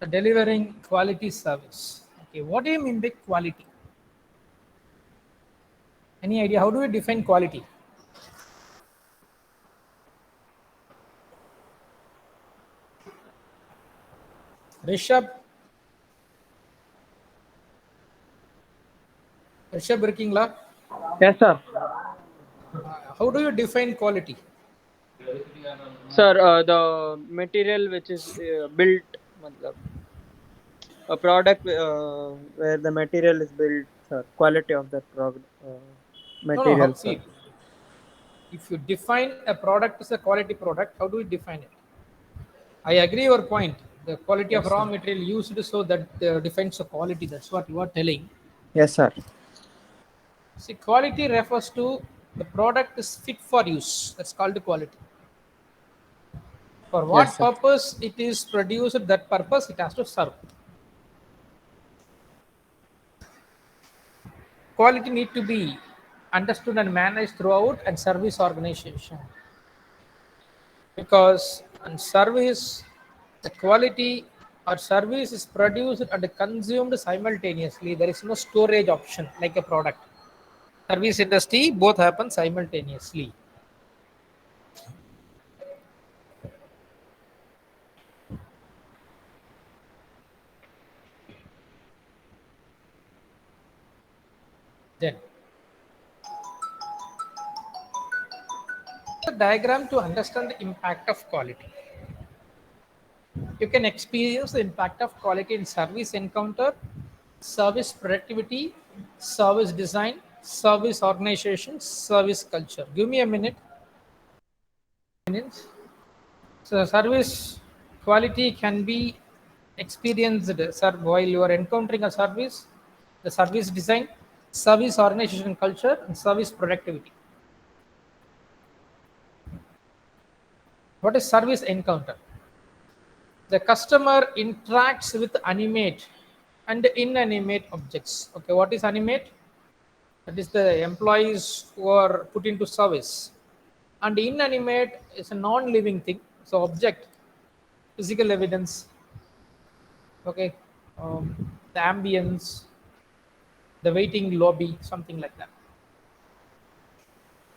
delivering quality service. Okay, what do you mean by quality? Any idea? How do we define quality? Rishabh, Rishabh Birkingla, Yes, sir. how do you define quality? Sir, the material which is built, matlab, a product where the material is built, sir. Quality of that No, no. material, sir. See, if you define a product as a quality product, how do you define it? I agree your point. The quality of Yes, raw sir. material used so that defines the quality. That's what you are telling. Yes, sir. See, quality refers to the product is fit for use. That's called quality. For Yes, what sir. purpose it is produced, that purpose it has to serve. Quality need to be understood and managed throughout and service organization, because in service the quality or service is produced and consumed simultaneously. There is no storage option like a product. Service industry both happen simultaneously. Then the diagram to understand the impact of quality. You can experience the impact of quality in service encounter, service productivity, service design, service organization, service culture. Give me a minute. Minutes. So service quality can be experienced while you are encountering a service, the service design, service organization culture, and service productivity. What is service encounter? The customer interacts with animate and inanimate objects. Okay, what is animate? That is the employees who are put into service. And inanimate is a non-living thing. So object, physical evidence, okay, the ambience, the waiting lobby, something like that.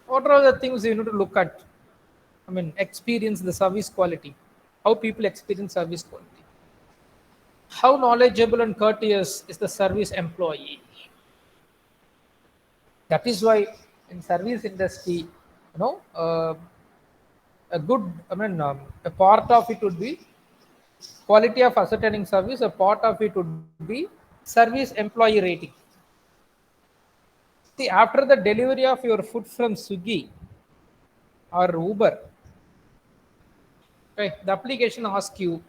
What are the things you need to look at? I mean, experience the service quality. How people experience service quality. How knowledgeable and courteous is the service employee? That is why in service industry, a good, a part of it would be quality of ascertaining service. A part of it would be service employee rating. See, after the delivery of your food from Swiggy or Uber, okay, the application asks you,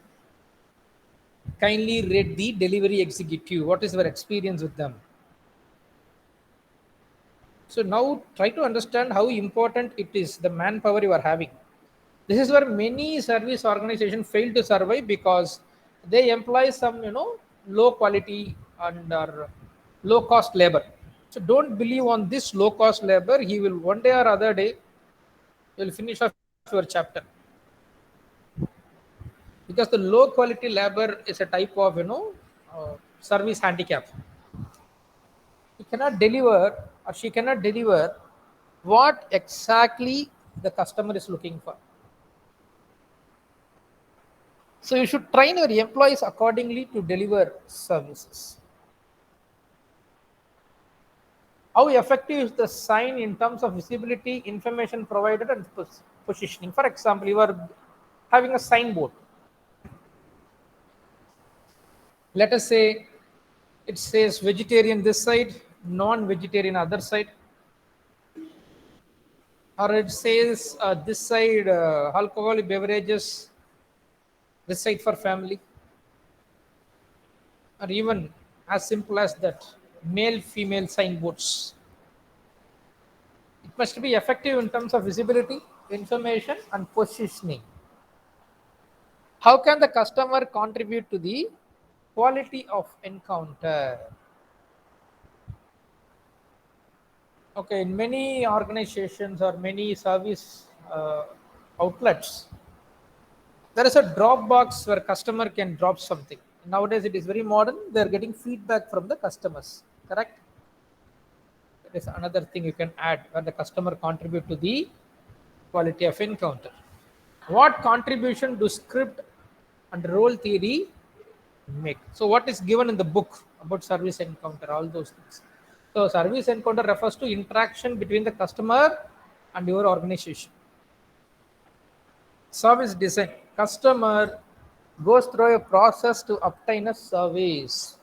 kindly rate the delivery executive. What is your experience with them? So now try to understand how important it is, the manpower you are having. This is where many service organizations fail to survive because they employ some, low quality and or low cost labor. So don't believe on this low cost labor. He will one day or other day will finish off your chapter, because the low quality labor is a type of, service handicap. He cannot deliver or she cannot deliver what exactly the customer is looking for. So you should train your employees accordingly to deliver services. How effective is the sign in terms of visibility, information provided, and positioning? For example, you are having a signboard. Let us say it says vegetarian this side, non-vegetarian other side, or it says this side alcoholic beverages, this side for family, or even as simple as that, male female signboards. It must be effective in terms of visibility, information, and positioning. How can the customer contribute to the quality of encounter? Okay, in many organizations or many service outlets, there is a drop box where customer can drop something. Nowadays it is very modern. They are getting feedback from the customers. Correct. That is another thing you can add where the customer contribute to the quality of encounter. What contribution do script and role theory make? So what is given in the book about service encounter, all those things. So service encounter refers to interaction between the customer and your organization. Service design, customer goes through a process to obtain a service.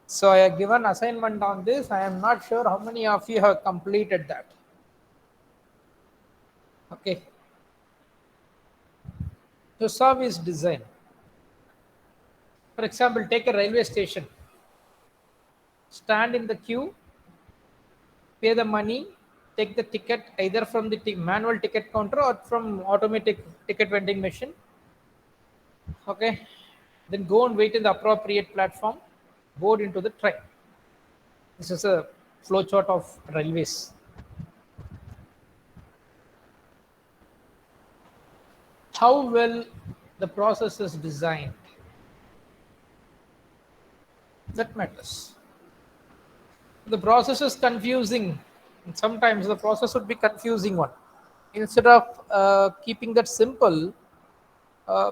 So I have given assignment on this. I am not sure how many of you have completed that. Okay. So service design. For example, take a railway station. Stand in the queue, pay the money, take the ticket either from the manual ticket counter or from automatic ticket vending machine. Okay. Then go and wait in the appropriate platform, board into the train. This is a flowchart of railways. How well the process is designed, that matters. The process is confusing. And sometimes the process would be confusing one. Instead of keeping that simple, uh,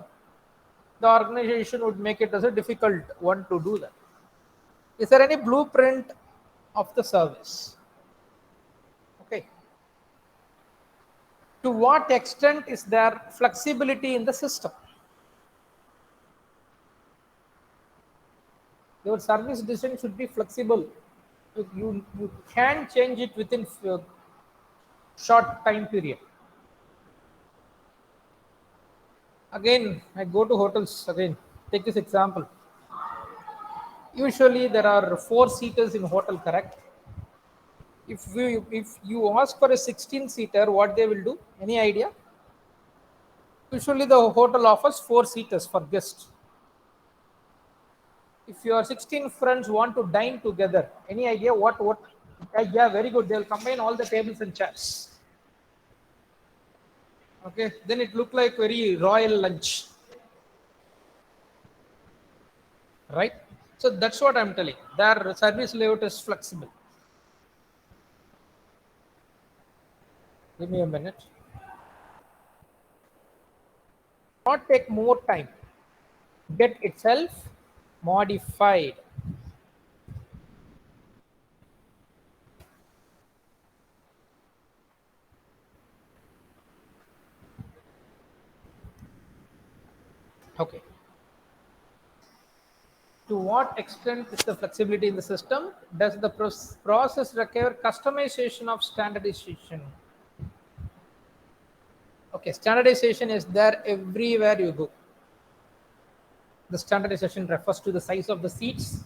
the organization would make it as a difficult one to do that. Is there any blueprint of the service? Okay. To what extent is there flexibility in the system? Your service design should be flexible. You can change it within short time period. Again, I go to hotels again. Take this example. Usually there are 4 seaters in hotel, correct? If you ask for a 16 seater, what they will do? Any idea? Usually the hotel offers 4 seaters for guests. If your 16 friends want to dine together, any idea what? Yeah, very good. They will combine all the tables and chairs. Okay, then it look like very royal lunch, right? So that's what I'm telling. Their service layout is flexible. Give me a minute. Not take more time. Get itself modified. Okay. To what extent is the flexibility in the system? Does the process require customization of standardization? Okay, standardization is there everywhere you go. The standardization refers to the size of the seats,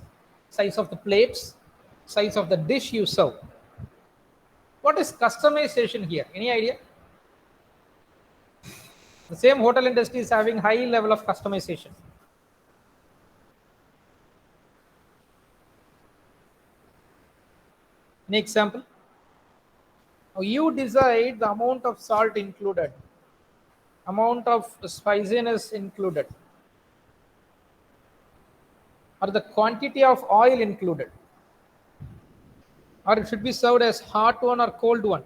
size of the plates, size of the dish you serve. What is customization here? Any idea? The same hotel industry is having high level of customization. An example? Now you decide the amount of salt included, amount of spiciness included, or the quantity of oil included, or it should be served as hot one or cold one,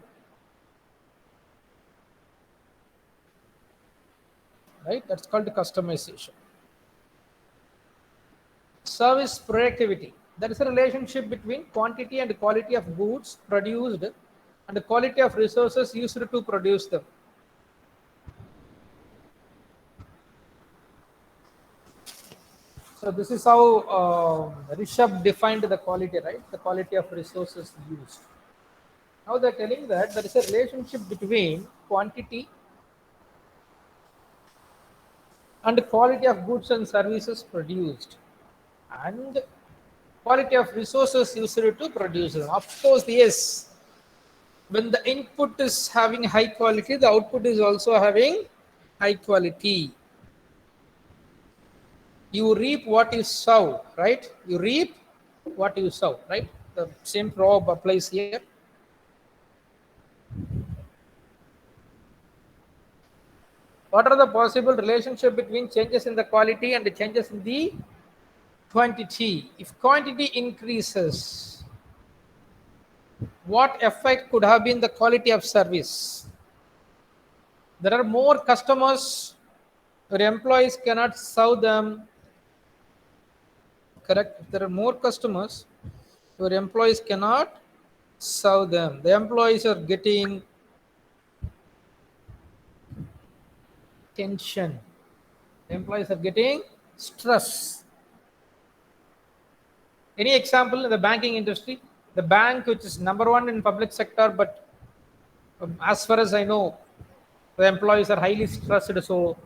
right? That's called customization. Service productivity. There is a relationship between quantity and quality of goods produced and the quality of resources used to produce them. So this is how Rishabh defined the quality, right? The quality of resources used. Now they're telling that there is a relationship between quantity and the quality of goods and services produced and quality of resources used to produce them. Of course, yes, when the input is having high quality, the output is also having high quality. You reap what you sow, right? You reap what you sow, right? The same proverb applies here. What are the possible relationship between changes in the quality and the changes in the quantity. If quantity increases, what effect could have been the quality of service? There are more customers, your employees cannot serve them. Correct? If there are more customers, your employees cannot serve them. The employees are getting tension. The employees are getting stress. Any example in the banking industry? The bank, which is number one in public sector, but as far as I know, the employees are highly stressed, so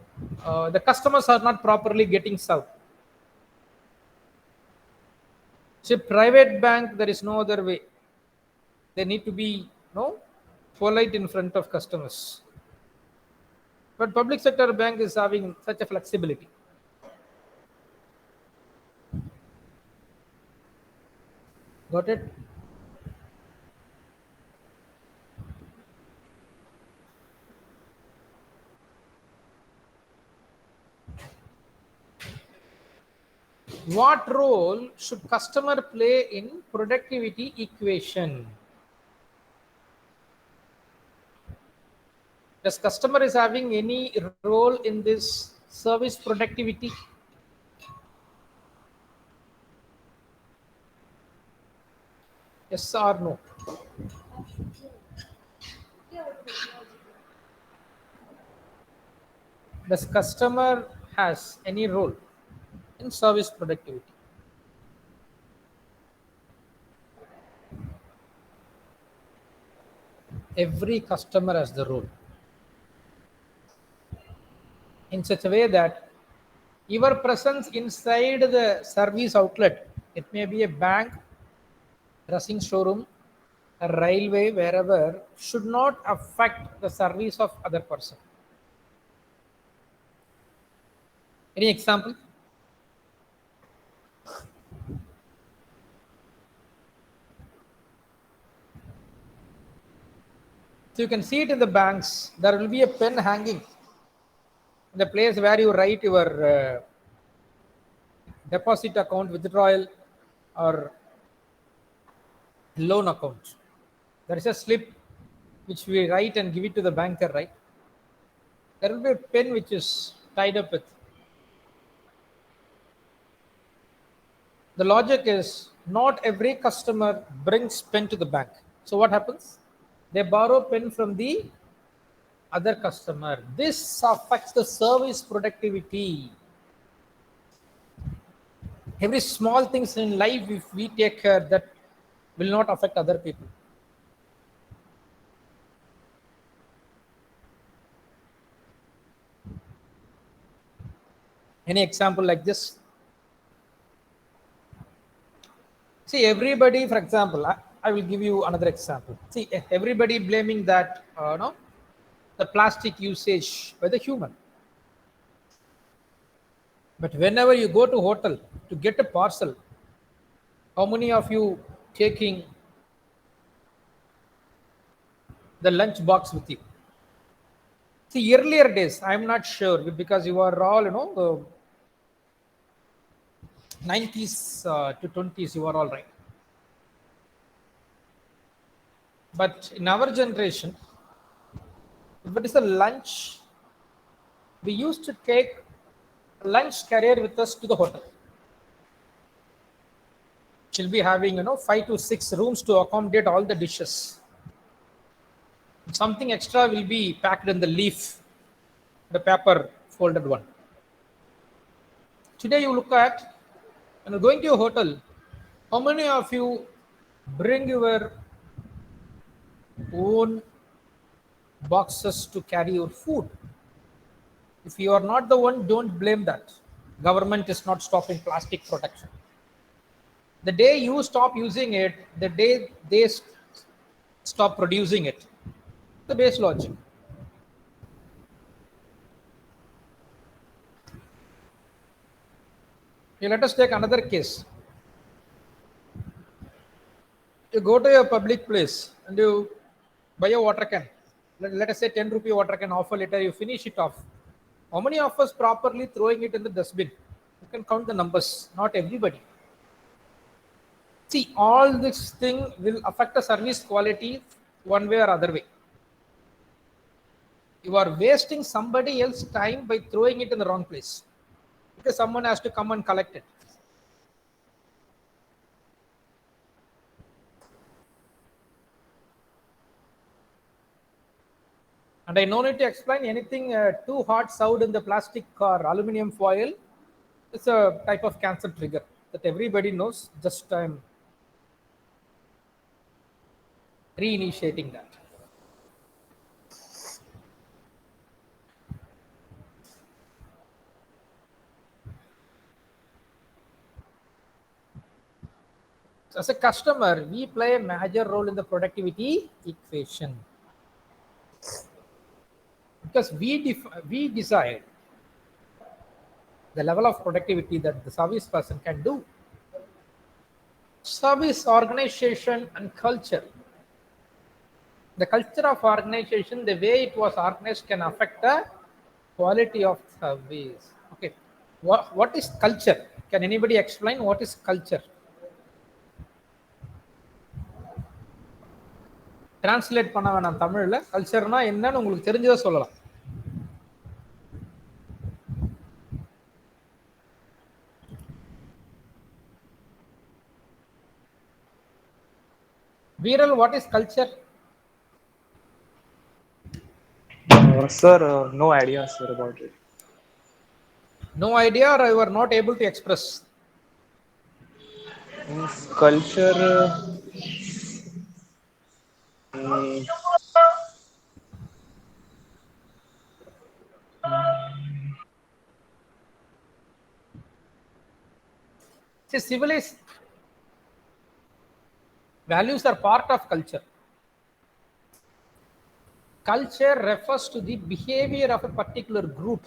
the customers are not properly getting served. So private bank, there is no other way. They need to be polite in front of customers. But public sector bank is having such a flexibility. Got it? What role should customer play in productivity equation? Does customer is having any role in this service productivity? Yes or no? Does customer has any role in service productivity? Every customer has the role in such a way that your presence inside the service outlet, it may be a bank, dressing showroom, a railway, wherever, should not affect the service of other person. Any example? So you can see it in the banks. There will be a pen hanging in the place where you write your deposit account, withdrawal, or loan account. There is a slip which we write and give it to the banker, right? There will be a pen which is tied up with. The logic is not every customer brings pen to the bank. So what happens? They borrow pen from the other customer. This affects the service productivity. Every small things in life, if we take care, that will not affect other people. Any example like this? See, everybody, for example, I will give you another example. See, everybody blaming that, no, the plastic usage by the human. But whenever you go to hotel to get a parcel, how many of you taking the lunch box with you? See, earlier days, I'm not sure because you are all, 90s to 20s, you are all right. But in our generation, if it is a lunch, we used to take lunch carrier with us to the hotel. She'll be having 5 to 6 rooms to accommodate all the dishes. Something extra will be packed in the leaf, the paper folded one. Today you look at when you're going to a hotel, how many of you bring your own boxes to carry your food? If you are not the one, don't blame that. Government is not stopping plastic production. The day you stop using it, the day they stop producing it. The base logic. Okay, let us take another case. You go to a public place and you buy a water can. Let us say 10 rupee water can, offer later, you finish it off. How many of us properly throwing it in the dustbin? You can count the numbers, not everybody. See, all this thing will affect the service quality one way or other way. You are wasting somebody else's time by throwing it in the wrong place because someone has to come and collect it. And I no need to explain anything too hot served in the plastic or aluminum foil. It's a type of cancer trigger that everybody knows. Just I'm reinitiating that. So as a customer, we play a major role in the productivity equation because we decide the level of productivity that the service person can do. Service organization and culture. The culture of organization, the way it was organized, can affect the quality of service. Okay, what is culture? Can anybody explain what is culture? Translate பண்ண வேணாம் தமிழ்ல. கல்ச்சர்னா என்னன்னு உங்களுக்கு தெரிஞ்சதை சொல்லலாம். Viral, what is culture? Sir, no idea, sir, about it. No idea, or you are not able to express? Culture. mm, See, civilized values are part of culture. Culture refers to the behavior of a particular group,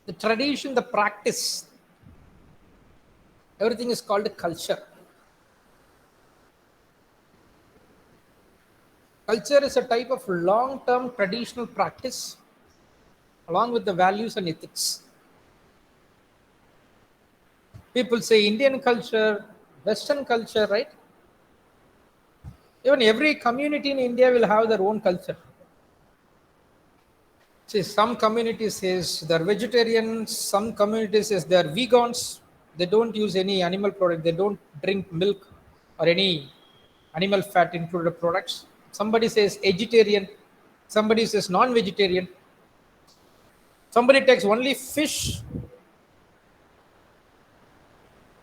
the tradition, the practice. Everything is called culture. Culture is a type of long-term traditional practice along with the values and ethics. People say Indian culture, Western culture, right? Even every community in India will have their own culture. See, some communities says they're vegetarians, some communities says they're vegans. They don't use any animal product. They don't drink milk or any animal fat included products. Somebody says vegetarian. Somebody says non-vegetarian. Somebody takes only fish.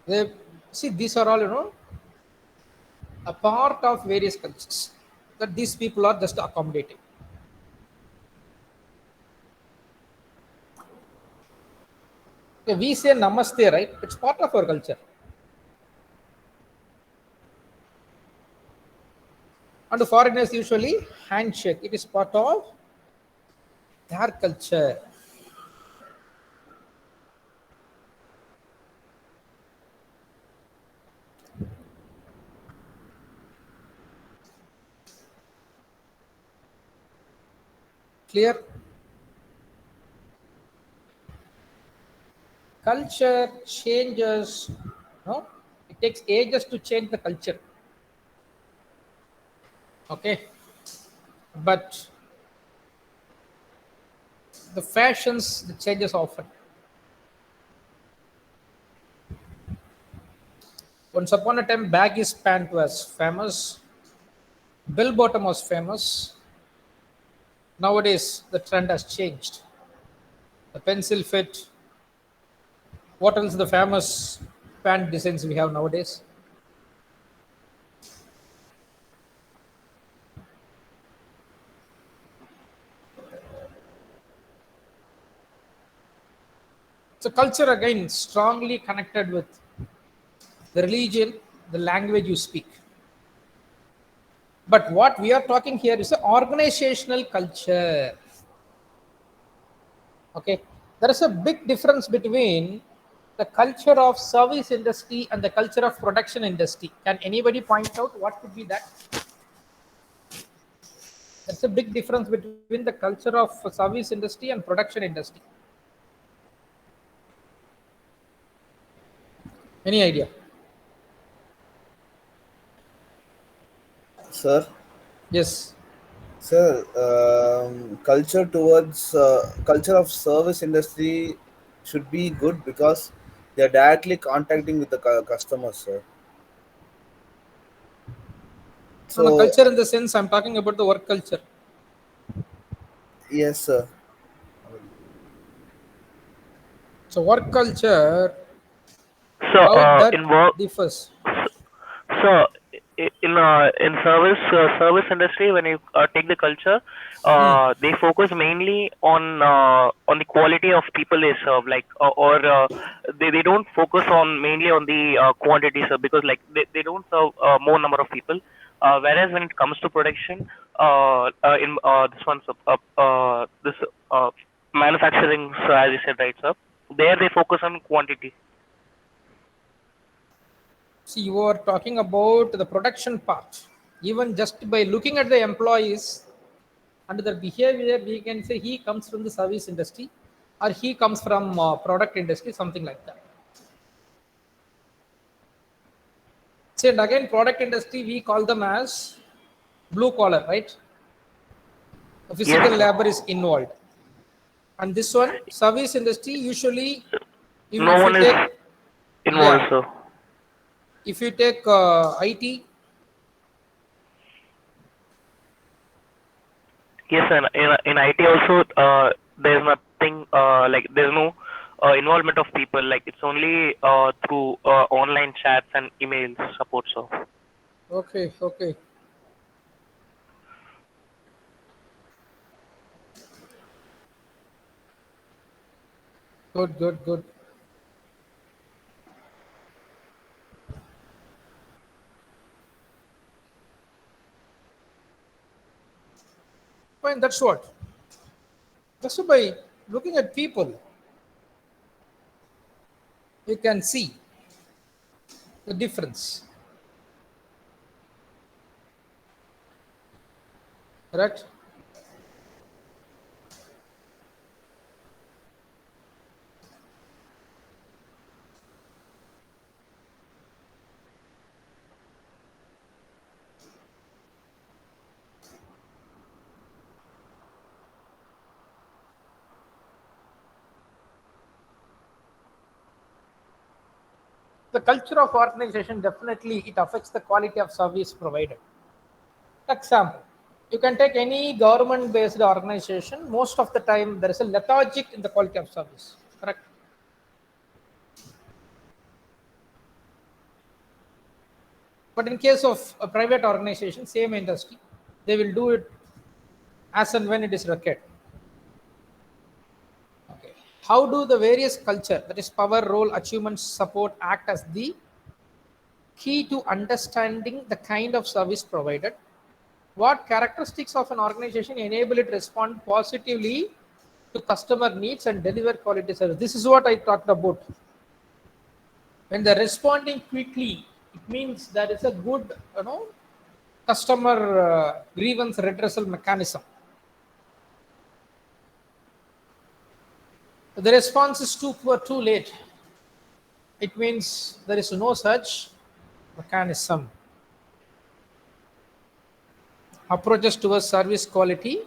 They, see, these are all a part of various cultures that these people are just accommodating. Okay, we say namaste, right? It's part of our culture. And the foreigners usually handshake. It is part of their culture. Clear? Culture changes. No, it takes ages to change the culture. Okay, but the fashions the changes often. Once upon a time, baggy pant was famous. Bell bottom was famous. Nowadays, the trend has changed. The pencil fit. What else the famous pant designs we have nowadays? So culture again strongly connected with the religion, the language you speak. But what we are talking here is the organizational culture. Okay, there is a big difference between the culture of service industry and the culture of production industry. Can anybody point out what could be that? That's a big difference between the culture of service industry and production industry. Any idea? Sir, Yes. sir, culture of service industry should be good because they are directly contacting with the customers, sir. No, no, So culture in the sense I'm talking about the work culture. yes, sir. So work culture, So, how that in work, differs. so in service industry, when you take the culture, Hmm. they focus mainly on the quality of people they serve, like they don't focus on mainly on the quantity, sir, because like they don't serve more number of people. Whereas when it comes to production, in this one, sir, this uh, manufacturing, so as you said, right, sir, there they focus on quantity. See, you are talking about the production part. Even just by looking at the employees and their behavior, we can say he comes from the service industry or he comes from product industry, something like that. See, and again, product industry, we call them as blue collar, right? The Yes, physical labor is involved. And this one, service industry, usually, no if you one is take, involved, yeah, sir. if you take IT, Yes, and in IT also, there's nothing like there's no involvement of people. Like it's only through online chats and emails support. So okay, okay, good, good, good. Fine, that's what. Just by looking at people, you can see the difference, correct? The culture of organization definitely it affects the quality of service provided. Example, you can take any government-based organization. Most of the time, there is a lethargic in the quality of service, correct? But in case of a private organization, same industry, they will do it as and when it is required. Okay. How do the various culture, that is power, role, achievements, support, act as the key to understanding the kind of service provided? What characteristics of an organization enable it to respond positively to customer needs and deliver quality service? This is what I talked about. When they're responding quickly, it means there is a good, customer grievance redressal mechanism. The response is too poor, too late. It means there is no such mechanism. Approaches towards service quality.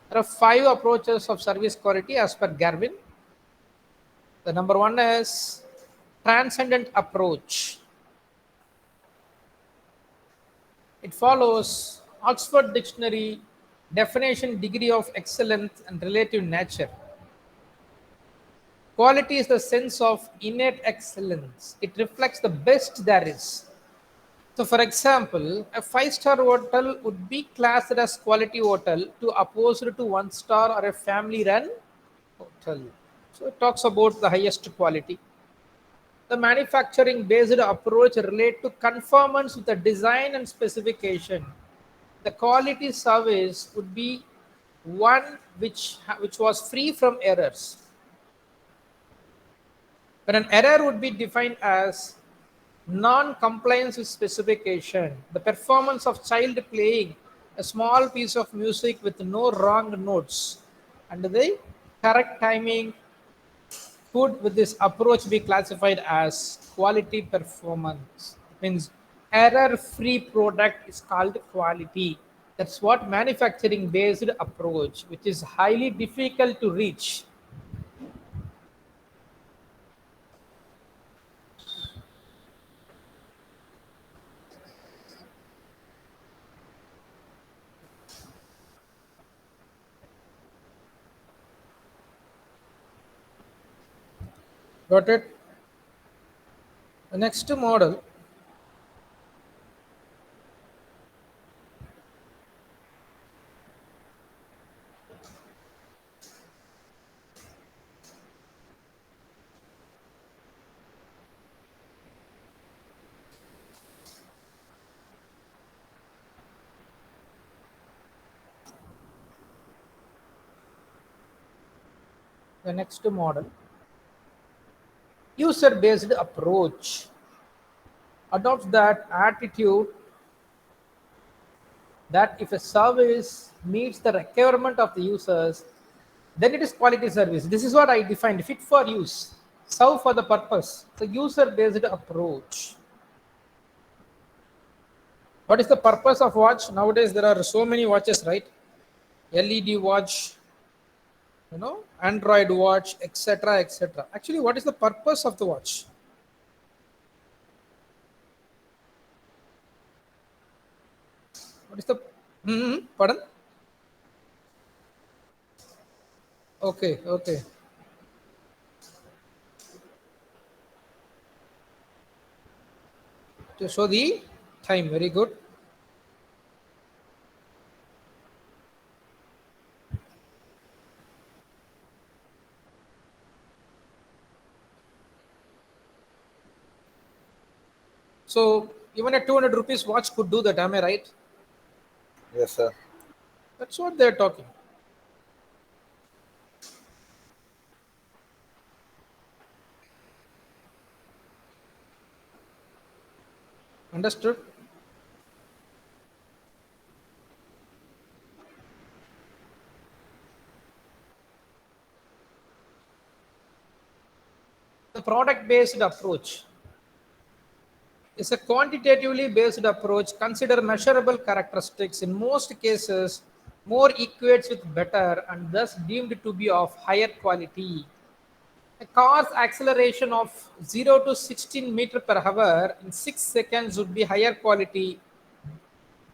There are 5 approaches of service quality as per Garvin. The number one is transcendent approach. It follows Oxford Dictionary definition degree of excellence and relative nature. Quality is the sense of innate excellence. It reflects the best there is. So, for example, a five-star hotel would be classed as quality hotel to opposed to one-star or a family-run hotel. So, it talks about the highest quality. The manufacturing based approach relate to conformance with the design and specification. The quality service would be one which was free from errors. When an error would be defined as non-compliance with specification, the performance of child playing a small piece of music with no wrong notes and the correct timing could with this approach be classified as quality performance? Means error-free product is called quality. That's what manufacturing-based approach, which is highly difficult to reach. Got it? The next model, the next model, user-based approach adopts that attitude that if a service meets the requirement of the users, then it is quality service. This is what I defined: fit for use, serve for the purpose. The user-based approach. What is the purpose of watch? Nowadays there are so many watches, right? LED watch, Android watch, etc., etc. Actually, what is the purpose of the watch? What is the pardon? Okay, okay. To show the time, very good. So even a 200 rupees watch could do that, am I right? Yes, sir. That's what they're talking. Understood? The product-based approach is a quantitatively based approach. Consider measurable characteristics. In most cases, more equates with better and thus deemed to be of higher quality. A car's acceleration of 0 to 16 meter per hour in 6 seconds would be higher quality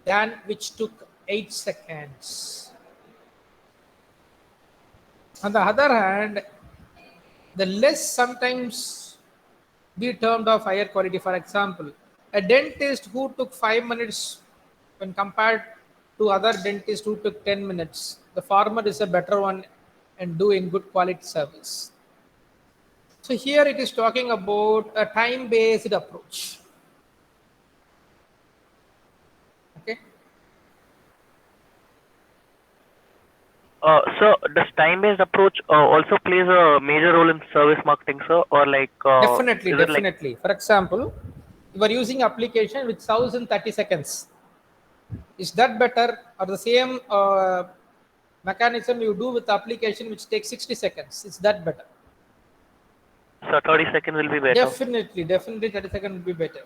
than which took 8 seconds. On the other hand, the less sometimes be termed of higher quality. For example, a dentist who took 5 minutes when compared to other dentists who took 10 minutes, the former is a better one and doing good quality service. So here it is talking about a time-based approach. Okay. So does time-based approach also plays a major role in service marketing, sir, or like Definitely, is it like definitely. For example, you are using application which serves in 30 seconds. Is that better or the same mechanism you do with the application which takes 60 seconds? Is that better? so 30 seconds will be better? Definitely, definitely 30 seconds would be better.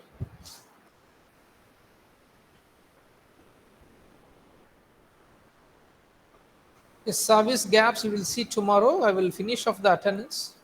The service gaps we will see tomorrow. I will finish off the attendance.